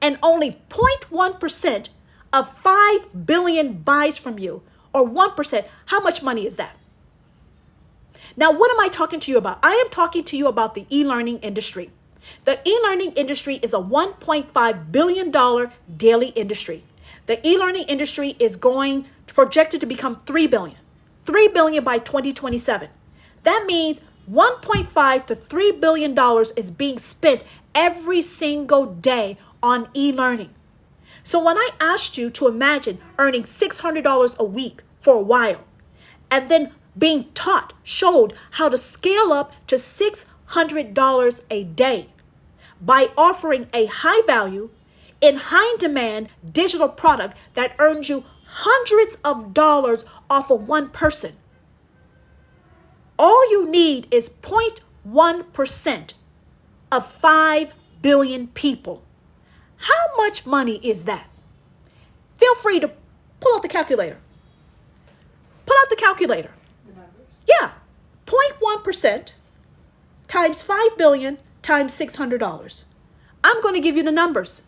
and only 0.1% of 5 billion buys from you or 1%, how much money is that? Now, what am I talking to you about? I am talking to you about the e-learning industry. The e-learning industry is a $1.5 billion daily industry. The e-learning industry is projected to become $3 billion by 2027. That means $1.5 to $3 billion is being spent every single day on e-learning. So when I asked you to imagine earning $600 a week for a while and then being showed how to scale up to $600 a day by offering a high value in high demand digital product that earns you hundreds of dollars off of one person. All you need is 0.1% of 5 billion people. How much money is that? Feel free to pull out the calculator. Pull out the calculator. The numbers? Yeah. 0.1% times 5 billion times $600. I'm going to give you the numbers.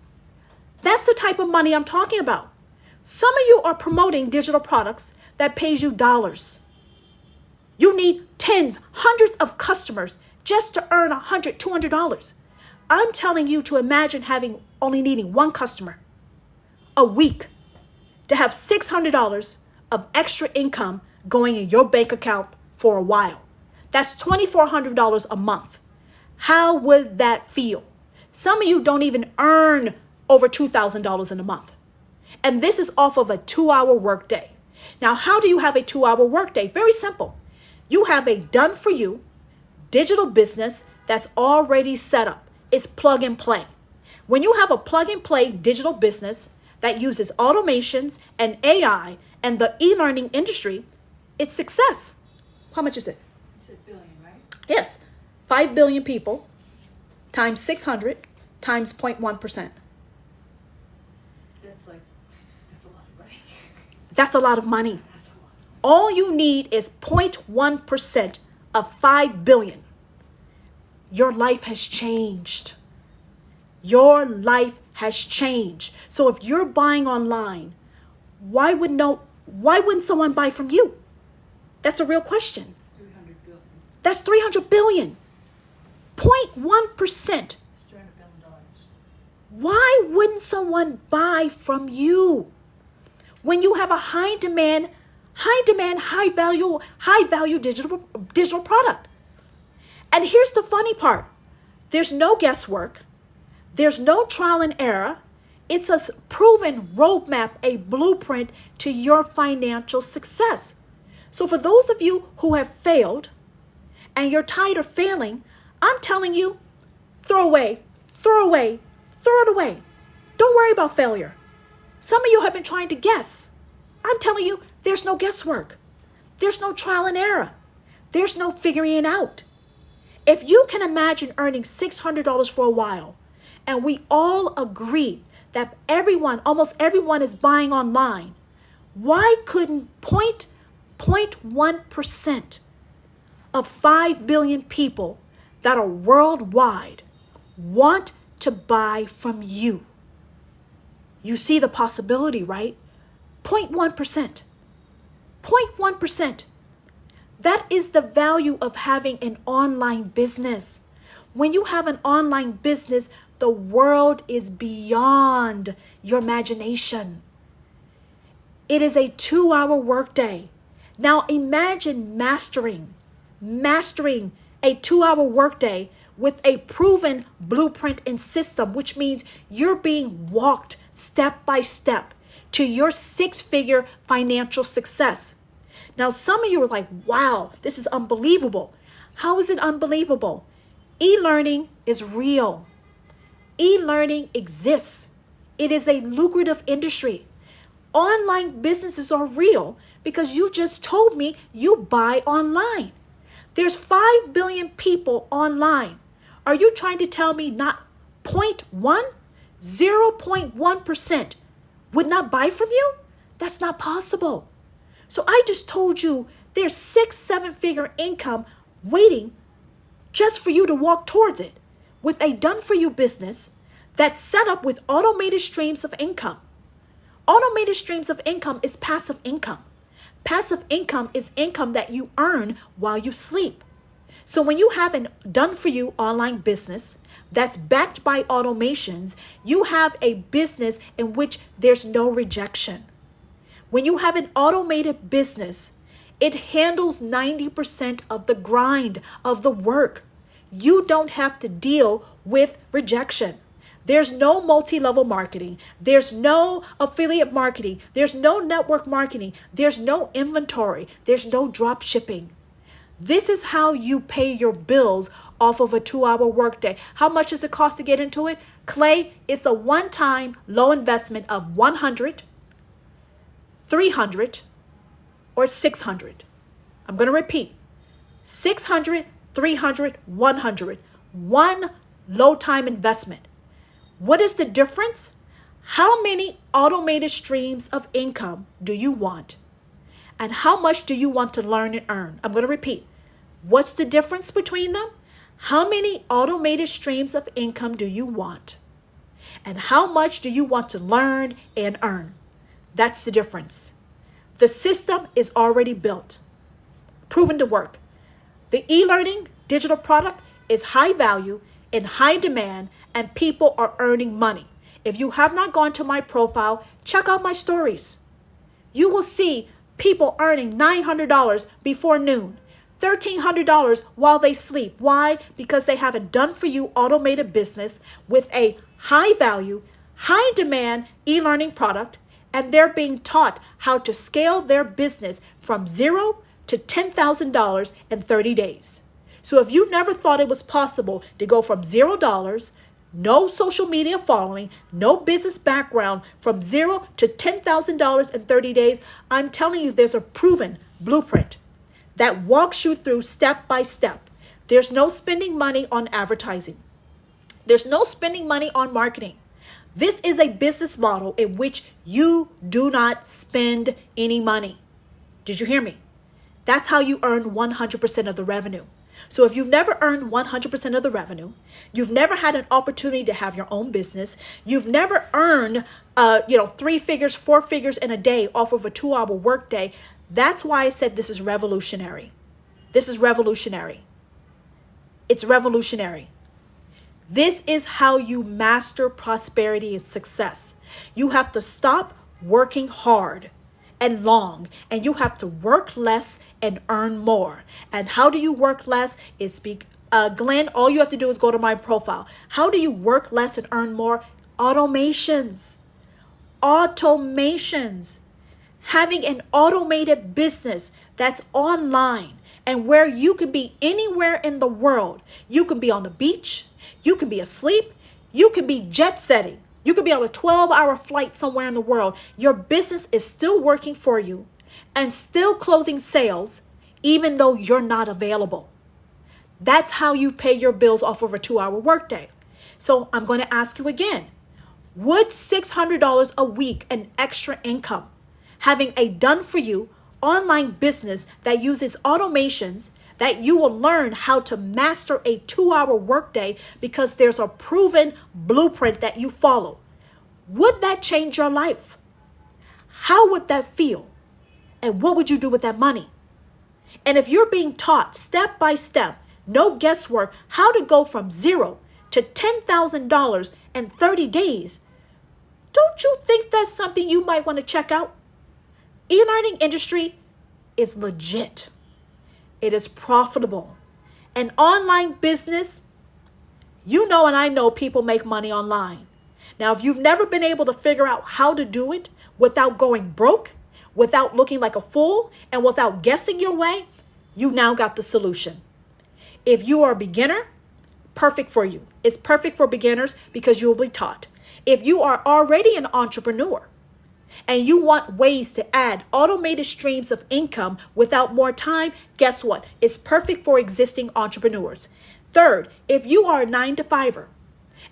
That's the type of money I'm talking about. Some of you are promoting digital products that pays you dollars. You need tens, hundreds of customers just to earn $100, $200. I'm telling you to imagine only needing one customer a week to have $600 of extra income going in your bank account for a while. That's $2,400 a month. How would that feel? Some of you don't even earn over $2,000 in a month. And this is off of a 2-hour workday. Now, how do you have a 2-hour workday? Very simple. You have a done-for-you digital business that's already set up. It's plug and play. When you have a plug and play digital business that uses automations and AI and the e-learning industry, it's success. How much is it? You said billion, right? Yes. 5 billion people times 600 times 0.1%. That's a lot of money. That's a lot of money. That's a lot. All you need is 0.1% of 5 billion. Your life has changed. Your life has changed. So if you're buying online, why wouldn't someone buy from you? That's a real question. 300 billion. That's 300 billion. 0.1%. It's $300 billion. Why wouldn't someone buy from you when you have a high demand, high value digital product? And here's the funny part. There's no guesswork. There's no trial and error. It's a proven roadmap, a blueprint to your financial success. So for those of you who have failed and you're tired of failing, I'm telling you, throw it away. Don't worry about failure. Some of you have been trying to guess. I'm telling you, there's no guesswork. There's no trial and error. There's no figuring it out. If you can imagine earning $600 for a while, and we all agree that almost everyone is buying online, why couldn't 0.1% of 5 billion people that are worldwide want to buy from you? You see the possibility, right? 0.1%. 0.1%. That is the value of having an online business. When you have an online business, the world is beyond your imagination. It is a 2-hour workday. Now imagine mastering a 2-hour workday with a proven blueprint and system, which means you're being walked step by step to your 6-figure financial success. Now, some of you are like, wow, this is unbelievable. How is it unbelievable? E-learning is real. E-learning exists. It is a lucrative industry. Online businesses are real because you just told me you buy online. There's 5 billion people online. Are you trying to tell me not 0.1% would not buy from you? That's not possible. So I just told you there's 6-7-figure income waiting just for you to walk towards it with a done-for-you business that's set up with automated streams of income. Automated streams of income is passive income. Passive income is income that you earn while you sleep. So when you have a done-for-you online business that's backed by automations, you have a business in which there's no rejection. When you have an automated business, it handles 90% of the grind of the work. You don't have to deal with rejection. There's no multi-level marketing. There's no affiliate marketing. There's no network marketing. There's no inventory. There's no drop shipping. This is how you pay your bills off of a 2-hour workday. How much does it cost to get into it? Clay, it's a one-time low investment of $100, $300, or $600. I'm going to repeat. $600, $300, $100. One low-time investment. What is the difference? How many automated streams of income do you want? And how much do you want to learn and earn? I'm going to repeat. What's the difference between them? How many automated streams of income do you want? And how much do you want to learn and earn? That's the difference. The system is already built, proven to work. The e-learning digital product is high value, in high demand, and people are earning money. If you have not gone to my profile, check out my stories. You will see people earning $900 before noon, $1,300 while they sleep. Why? Because they have a done-for-you automated business with a high value, high demand e-learning product, and they're being taught how to scale their business from zero to $10,000 in 30 days. So if you never thought it was possible to go from $0, no social media following, no business background, from zero to $10,000 in 30 days, I'm telling you there's a proven blueprint that walks you through step by step. There's no spending money on advertising. There's no spending money on marketing. This is a business model in which you do not spend any money. Did you hear me? That's how you earn 100% of the revenue. So if you've never earned 100% of the revenue, you've never had an opportunity to have your own business, you've never earned 3 figures, 4 figures in a day off of a 2-hour workday, that's why I said this is revolutionary. This is revolutionary. It's revolutionary. This is how you master prosperity and success. You have to stop working hard and long, and you have to work less and earn more. And how do you work less? Glenn, all you have to do is go to my profile. How do you work less and earn more? Automations. Automations. Having an automated business that's online and where you can be anywhere in the world. You can be on the beach. You can be asleep. You can be jet setting. You could be on a 12-hour flight somewhere in the world. Your business is still working for you and still closing sales, even though you're not available. That's how you pay your bills off of a 2-hour workday. So I'm going to ask you again, would $600 a week in extra income, having a done-for-you online business that uses automations, that you will learn how to master a 2-hour workday because there's a proven blueprint that you follow. Would that change your life? How would that feel? And what would you do with that money? And if you're being taught step by step, no guesswork, how to go from zero to $10,000 in 30 days, don't you think that's something you might want to check out? E-learning industry is legit. It is profitable. An online business, you know and I know people make money online. Now, if you've never been able to figure out how to do it without going broke, without looking like a fool, and without guessing your way, you now got the solution. If you are a beginner, perfect for you. It's perfect for beginners because you will be taught. If you are already an entrepreneur, and you want ways to add automated streams of income without more time, guess what? It's perfect for existing entrepreneurs. Third, if you are a 9-to-5er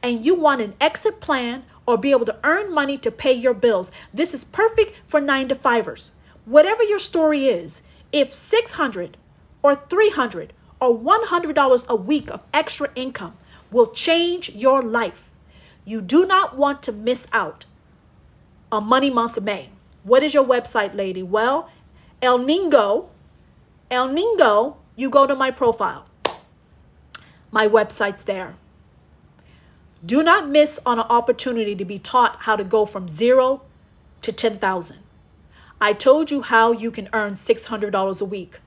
and you want an exit plan or be able to earn money to pay your bills, this is perfect for 9-to-5ers. Whatever your story is, if $600 or $300 or $100 a week of extra income will change your life, you do not want to miss out on Money Month of May. What is your website, lady? Well, El Ningo, you go to my profile. My website's there. Do not miss on an opportunity to be taught how to go from zero to 10,000. I told you how you can earn $600 a week.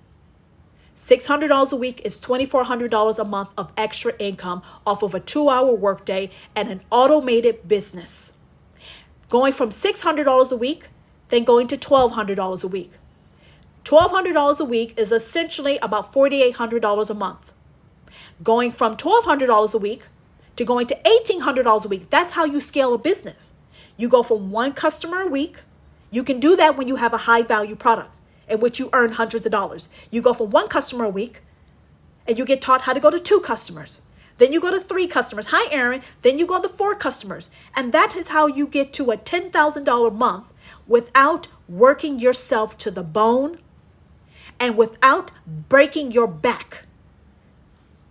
$600 a week is $2,400 a month of extra income off of a 2-hour workday and an automated business. Going from $600 a week, then going to $1,200 a week. $1,200 a week is essentially about $4,800 a month. Going from $1,200 a week to going to $1,800 a week, that's how you scale a business. You go from 1 customer a week. You can do that when you have a high value product in which you earn hundreds of dollars. You go from 1 customer a week and you get taught how to go to 2 customers. Then you go to 3 customers. Hi, Aaron. Then you go to 4 customers. And that is how you get to a $10,000 month without working yourself to the bone and without breaking your back.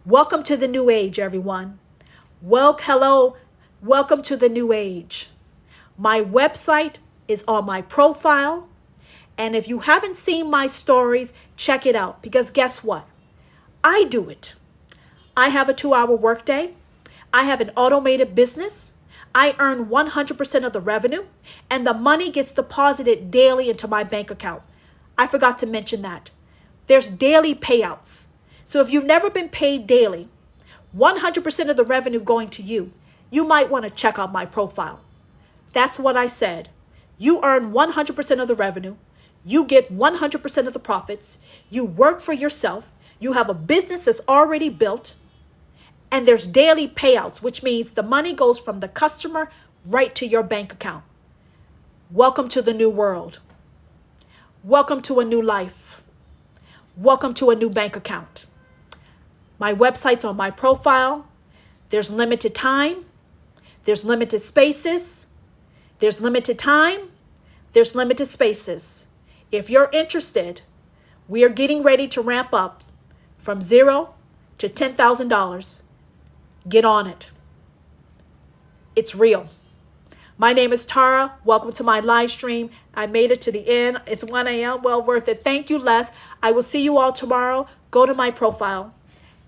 Welcome to the new age, everyone. Well, hello, Welcome to the new age. My website is on my profile. And if you haven't seen my stories, check it out. Because guess what? I do it. I have a 2-hour workday. I have an automated business. I earn 100% of the revenue. And the money gets deposited daily into my bank account. I forgot to mention that. There's daily payouts. So if you've never been paid daily, 100% of the revenue going to you, you might want to check out my profile. That's what I said. You earn 100% of the revenue. You get 100% of the profits. You work for yourself. You have a business that's already built. And there's daily payouts, which means the money goes from the customer right to your bank account. Welcome to the new world. Welcome to a new life. Welcome to a new bank account. My website's on my profile. There's limited time. There's limited spaces. There's limited time. There's limited spaces. If you're interested, we are getting ready to ramp up from $0 to $10,000. Get on it. It's real. My name is Tara. Welcome to my live stream. I made it to the end. It's 1 a.m. Well worth it. Thank you, Les. I will see you all tomorrow. Go to my profile.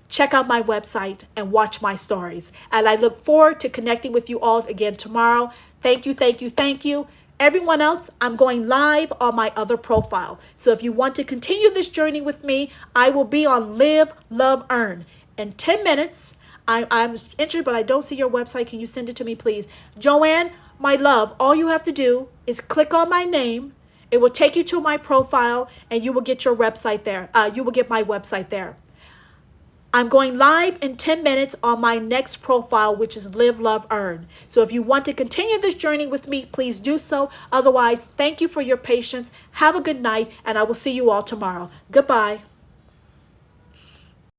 Check out my website and watch my stories. And I look forward to connecting with you all again tomorrow. Thank you, thank you, thank you. Everyone else, I'm going live on my other profile. So if you want to continue this journey with me, I will be on Live, Love, Earn. In 10 minutes, I'm interested, but I don't see your website. Can you send it to me, please? Joanne, my love, all you have to do is click on my name. It will take you to my profile, and you will get your website there. You will get my website there. I'm going live in 10 minutes on my next profile, which is Live, Love, Earn. So if you want to continue this journey with me, please do so. Otherwise, thank you for your patience. Have a good night, and I will see you all tomorrow. Goodbye.